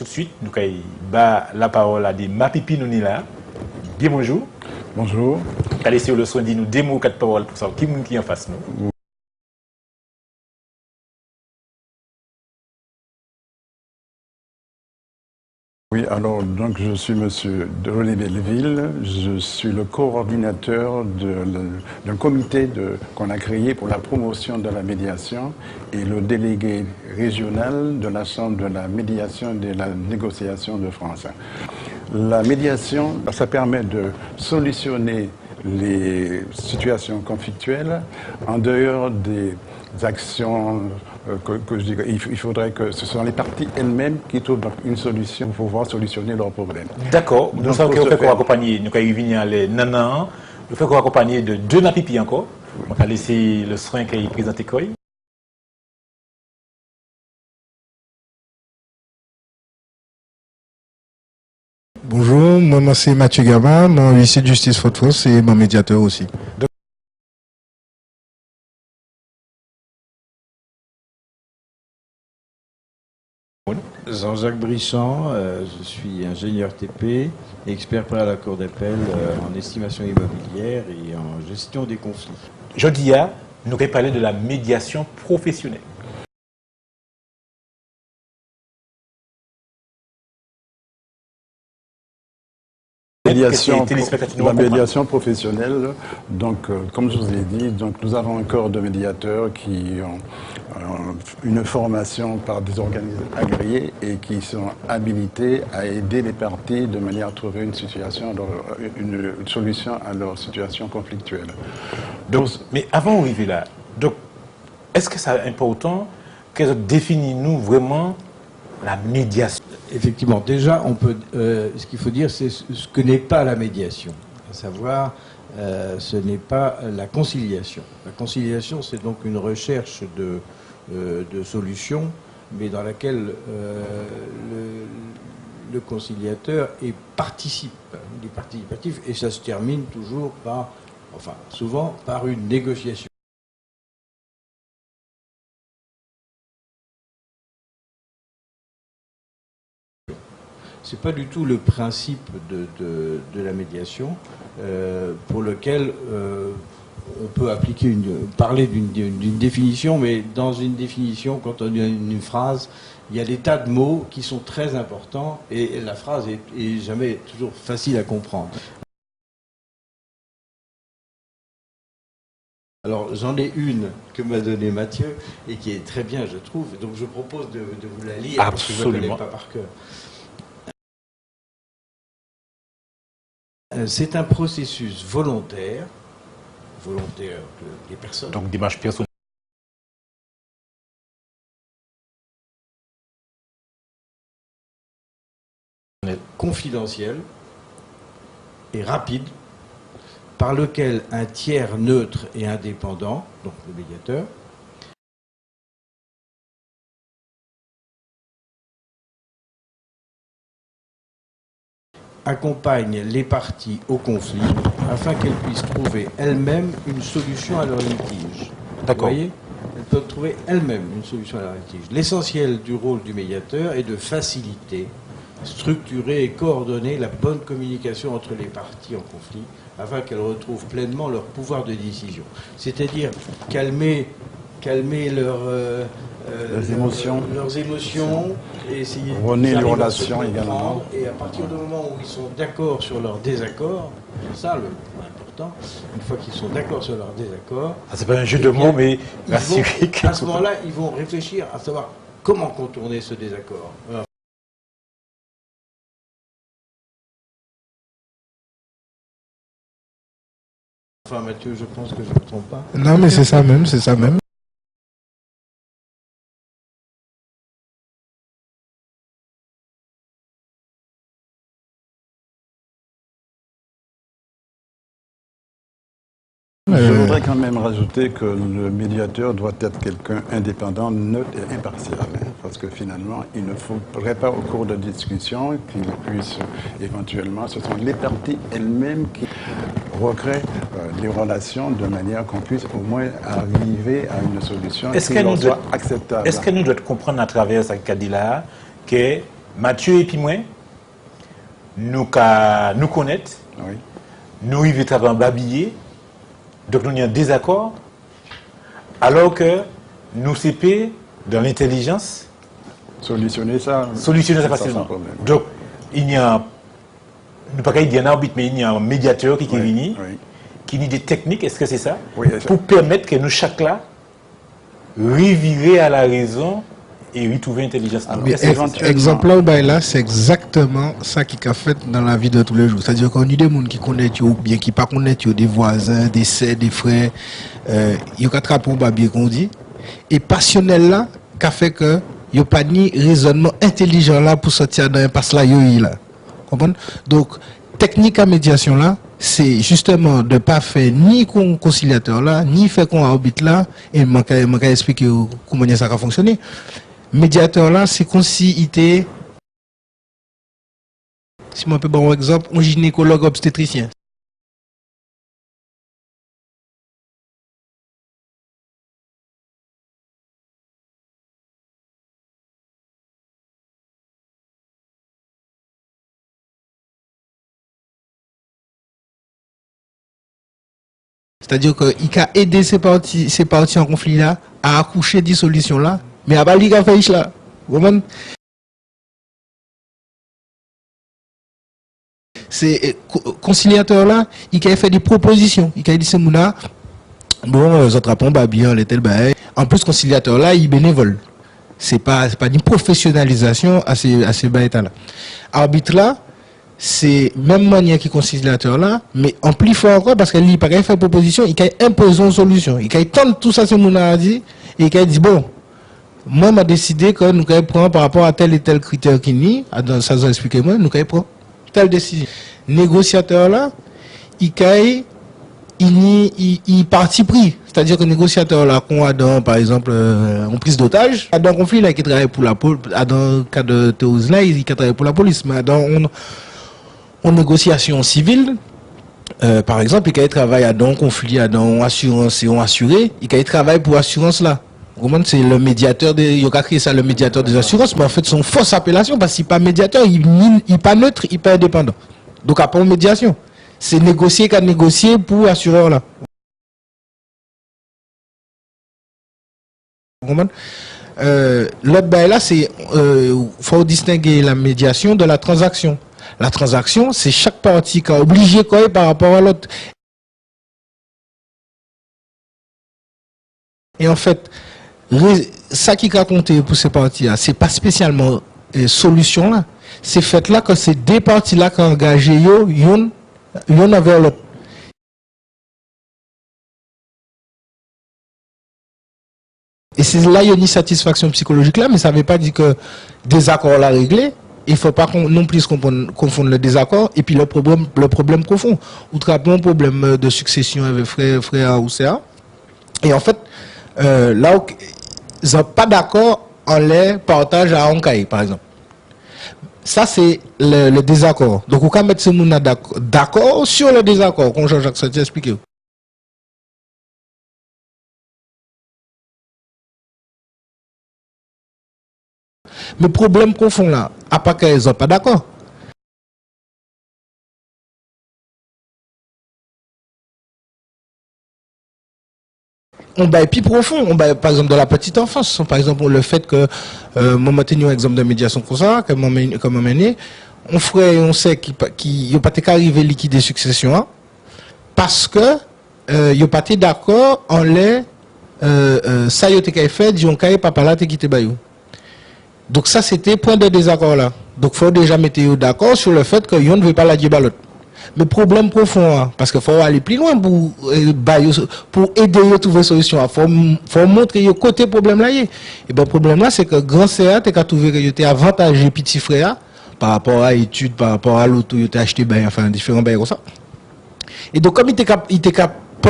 tout de suite, nous avons la parole à des Mapipi Nounila. Bien bonjour. Bonjour. Allez sur le soin de nous des mots, quatre paroles pour savoir qui est en face nous. Oui, alors donc je suis Monsieur René Belleville, je suis le coordinateur d'un comité qu'on a créé pour la promotion de la médiation et le délégué régional de la Chambre de la médiation et de la négociation de France. La médiation, ça permet de solutionner les situations conflictuelles en dehors des actions que je dirais, il faudrait que ce soit les parties elles-mêmes qui trouvent une solution pour pouvoir solutionner leurs problèmes. D'accord. Nous savons qu'on fait qu'on accompagner, nous allons venir les nanas, nous fait qu'on accompagner de deux Mapipi encore. On va laisser le soin qui est présenté quoi. Bonjour, moi c'est Mathieu Gabin, mon huissier de justice Fort-France et mon médiateur aussi. Jean-Jacques Brichand, je suis ingénieur TP, expert prêt à la Cour d'appel en estimation immobilière et en gestion des conflits. Jeudi, nous allons parler de la médiation professionnelle. La médiation professionnelle, donc comme je vous ai dit, donc nous avons un corps de médiateurs qui ont une formation par des organismes agréés et qui sont habilités à aider les parties de manière à trouver une solution à leur situation conflictuelle. Donc, mais avant d'arriver là, est-ce que c'est important que définisse-nous vraiment la médiation? Effectivement, déjà, ce qu'il faut dire, c'est ce que n'est pas la médiation, à savoir, ce n'est pas la conciliation. La conciliation, c'est donc une recherche de solutions, mais dans laquelle le conciliateur participe, il est participatif, et ça se termine toujours par, enfin, souvent par une négociation. Ce n'est pas du tout le principe de la médiation pour lequel on peut parler d'une définition, mais dans une définition, quand on a une phrase, il y a des tas de mots qui sont très importants et la phrase est jamais toujours facile à comprendre. Alors j'en ai une que m'a donnée Mathieu et qui est très bien, je trouve, donc je propose de vous la lire. Absolument. Parce que je ne la connais pas par cœur. C'est un processus volontaire des personnes. Donc, démarche personnelle. Confidentiel et rapide, par lequel un tiers neutre et indépendant, donc le médiateur, accompagne les parties au conflit afin qu'elles puissent trouver elles-mêmes une solution à leur litige. D'accord. Vous voyez ? Elles peuvent trouver elles-mêmes une solution à leur litige. L'essentiel du rôle du médiateur est de faciliter, structurer et coordonner la bonne communication entre les parties en conflit afin qu'elles retrouvent pleinement leur pouvoir de décision. C'est-à-dire calmer leurs émotions et essayer de les relations également. Et à partir du moment où ils sont d'accord sur leur désaccord, c'est ça le point important, une fois qu'ils sont d'accord sur leur désaccord... C'est pas un jeu de mots, mais à ce moment-là, ils vont réfléchir à savoir comment contourner ce désaccord. Alors, enfin, Mathieu, je pense que je ne me trompe pas. Non, mais c'est ça même, c'est ça même. Je voudrais quand même rajouter que le médiateur doit être quelqu'un indépendant, neutre et impartial. Parce que finalement, il ne faudrait pas au cours de discussion qu'il puisse éventuellement, ce sont les parties elles-mêmes qui recréent les relations de manière qu'on puisse au moins arriver à une solution qui leur soit acceptable. Est-ce que nous devons comprendre à travers ce qu'a dit là que Mathieu et puis moi, nous connaître, Oui. nous arrivons à travailler en babillé, donc nous avons un désaccord, alors que nous CP, dans l'intelligence, Solutionner ça. solutionner ça sans facilement. problème. Donc, il y a, nous pas dire un arbitre, mais il y a un médiateur qui est venu, Oui. qui dit des techniques, est-ce que c'est ça? Oui, Pour permettre que nous, chaque là, revirer à la raison et retrouver l'intelligence. Alors, Mais Est-ce que c'est ça? éventuellement- exemple là, bah, là c'est exactement ça qui a fait dans la vie de tous les jours. C'est-à-dire qu'on a des gens qui connaissent ou bien qui pas connaissent, des voisins, des sœurs, des frères, ils ont attrapé un babier qu'on dit. Et passionnel là, qui a fait que il n'y a pas ni raisonnement intelligent là pour sortir d'un impasse là, là. Comprenez? Donc, technique à médiation là, c'est justement de ne pas faire ni conciliateur là, ni faire qu'on arbitre là, et je vais expliquer comment ça va fonctionner. Médiateur là, c'est comme si il était, si je peux prendre un exemple, un gynécologue obstétricien. C'est-à-dire qu'il a aidé ces parties en conflit là à accoucher des solutions là, mais à pas lui qui a fait là. Vous comprenez? C'est conciliateur là, il a fait des propositions, il a dit c'est mouna, bon, les autres répondent bien, les tels bail. En plus conciliateur là, il est bénévole. C'est pas une professionnalisation à ces bails là. Arbitre là, c'est même manière qui conciliateur là, mais en plus fort encore parce qu'il n'a pas fait proposition, il a imposé une solution. Il a tente tout ça, c'est mon a dit, et il a dit bon, moi m'a décidé que nous allons prendre par rapport à tel et tel critère qui n'y, ça vous expliquer moi, nous allons prendre telle décision. Négociateur là, il parti pris, c'est-à-dire que le négociateur là qu'on a dans par exemple en prise d'otage, dans un conflit là qui travaille pour la police, dans le cas de Théouz là, il travaille pour la police, mais dans en négociation civile, par exemple, il travaille dans un conflit, dans assurance et on assuré, il travaille pour assurance là. C'est le médiateur il a créé ça le médiateur des assurances, mais en fait c'est une fausse appellation parce qu'il n'est pas médiateur, il n'est pas neutre, il n'est pas indépendant. Donc après une médiation, c'est négocier qu'à négocier pour assureur là. L'autre bail là, c'est faut distinguer la médiation de la transaction. La transaction, c'est chaque partie qui est obligée quoi par rapport à l'autre. Et en fait, ça qui a compté pour ces parties-là, c'est pas spécialement solution là. C'est fait là que c'est des parties là qui ont engagé yon envers l'autre. Et c'est là il y a une satisfaction psychologique là, mais ça ne veut pas dire que désaccord là réglé. Il ne faut pas non plus confondre le désaccord et puis le problème profond. Outre un problème de succession avec frère ou sœur. Et en fait, là où ils sont pas d'accord, on les partage à Ankaï, par exemple. Ça, c'est le désaccord. Donc, on peut mettre ce monde d'accord sur le désaccord, comme Jean-Jacques Sarti a expliqué. Mais le problème profond là, à part qu'ils ne sont pas d'accord. On va plus profond, on va par exemple dans la petite enfance, par exemple le fait que moi maintenant un exemple de médiation comme ça, comme on ferait, on sait qu'il n'y a pas arrivé liquider succession hein, parce que il n'y a pas d'accord en les ça y a fait, disons qu'il papa là quitté bayou. Donc ça c'était point de désaccord là. Donc faut déjà mettre d'accord sur le fait que yon ne veut pas la dire l'autre. Mais problème profond, hein, parce qu'il faut aller plus loin pour aider à trouver une solution. Il faut montrer le côté problème là. Et bien, le problème là, c'est que grand CA, tu as trouvé que tu étais avantagé petit frère par rapport à l'étude, par rapport à l'auto, tu as acheté, enfin, différents bails comme ça. Et donc, comme il était capable de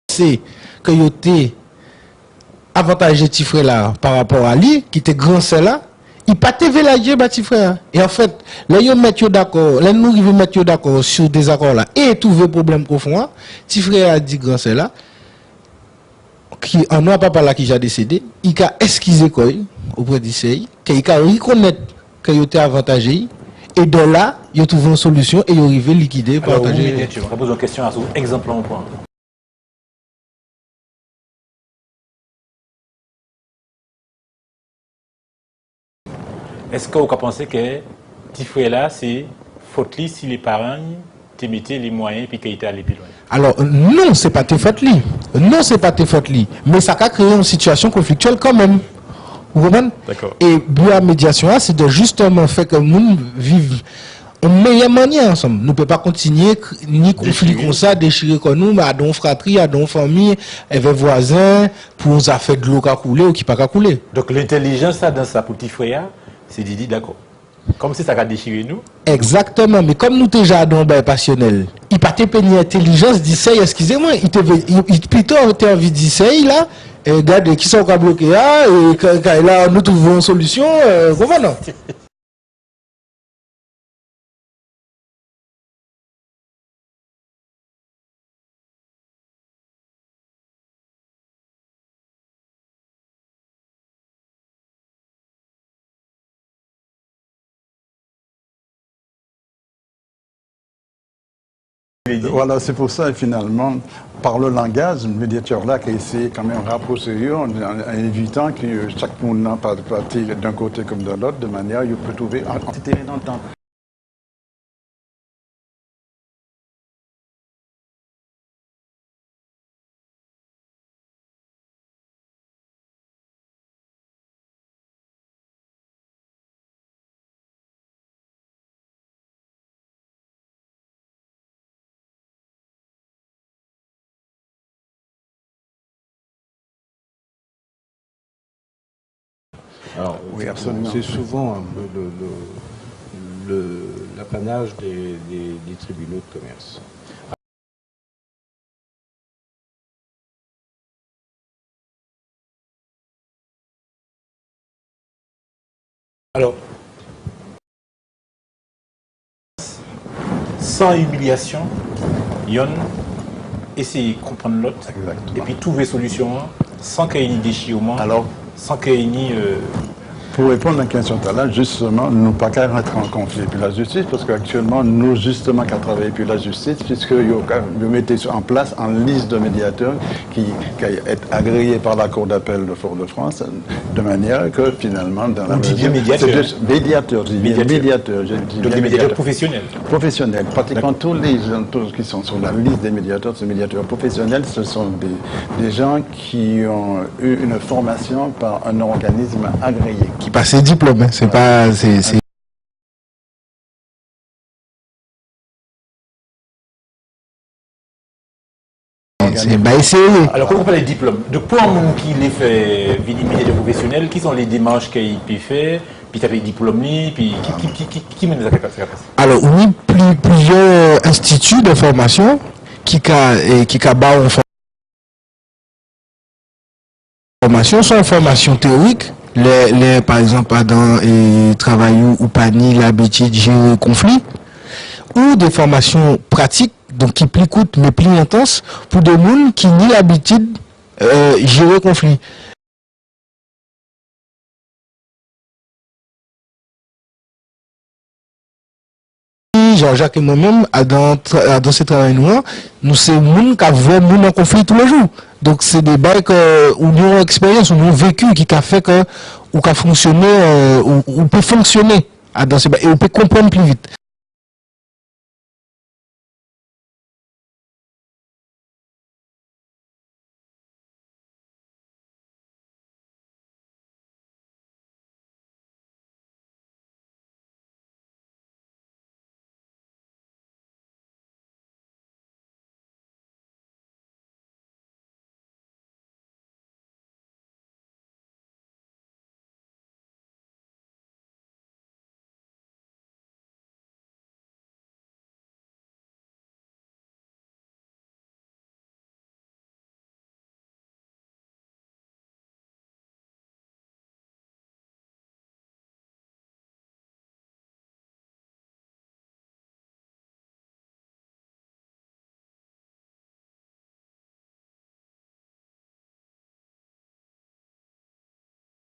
penser que il était avantagé petit frère là par rapport à lui qui était grand c'est là il pas te la Dieu petit frère et en fait là ils mettent d'accord là nous ils mettre d'accord sur des accords là et trouver problème profond petit frère a dit grand c'est là qui en a papa là qui j'ai décédé, il a esquissé quoi auprès d'Issei, qu'il a reconnaître qu'il était avantagé, et de là, il a trouvé une solution et il est arrivé à liquider, partager. Oui, tu me poses une question à ce exemple en point. Est-ce que vous pensez que Tifoué là, c'est faute si les parents te mettaient les moyens et qu'ils étaient allés plus loin? Alors, non, c'est pas tes fautes li. Non, c'est pas tes fautes li. Mais ça a créé une situation conflictuelle quand même. Vous comprenez? D'accord. Et la médiation, c'est de justement faire que nous vivions en meilleure manière ensemble. Nous ne pouvons pas continuer ni conflit comme ça, déchirer comme nous, mais à nos fratries, à nos familles, avec voisins, pour nous faire de l'eau qui a coulé ou qui n'a pas coulé. Donc l'intelligence dans ça pour Tifoué, c'est dit d'accord. Comme si ça a déchiré nous. Exactement, mais comme nous déjà dans le passionnel, il n'a pas péni intelligence d'Issei, excusez-moi, il plutôt envie d'Issei là, et regarde qui sont bloqués là, et là nous trouvons une solution, comment non? Voilà, c'est pour ça, finalement, par le langage, le médiateur-là qui a essayé quand même de rapprocher en évitant que chaque monde n'a pas parti d'un côté comme de l'autre, de manière qu'il peut trouver un terrain d'entente. Alors, oui, absolument. C'est souvent un peu l'apanage des tribunaux de commerce. Alors, sans humiliation, Yon essayer de comprendre l'autre et puis trouver solution sans qu'il y ait ni déchirement, alors, sans qu'il y ait ni... Pour répondre à la question là, justement, nous pas qu'à rentrer en conflit puis la justice, parce qu'actuellement, nous, justement, qu'à travailler puis la justice, puisque nous mettez en place une liste de médiateurs qui est agréée par la Cour d'appel de Fort-de-France, de manière que, finalement, dans la mesure... Médiateurs, donc des médiateurs professionnels. Professionnels. Pratiquement tous qui sont sur la liste des médiateurs, ces médiateurs professionnels, ce sont des gens qui ont eu une formation par un organisme agréé. Qui passe ses diplômes, c'est pas... c'est... Alors, quand on parle de diplôme, de quoi on qui les fait médiateur professionnel, qui sont les démarches qu'il peut faire, puis tu as les diplômes, puis qui mène les affaires? Alors, on a plusieurs instituts de formation qui ont formation, sont en formation théorique. Par exemple, dans travail ou pas ni l'habitude de gérer conflit, ou des formations pratiques, donc qui plus coûtent mais plus intenses, pour des gens qui n'ont l'habitude de gérer conflit. Jean-Jacques et moi-même, dans ce travail nous sommes des gens qui avons en conflit tous les jours. Donc c'est des bails où nous avons expérience, où nous avons vécu, qui a fait que, ou qui a fonctionné, ou peut fonctionner dans ces bails, et on peut comprendre plus vite.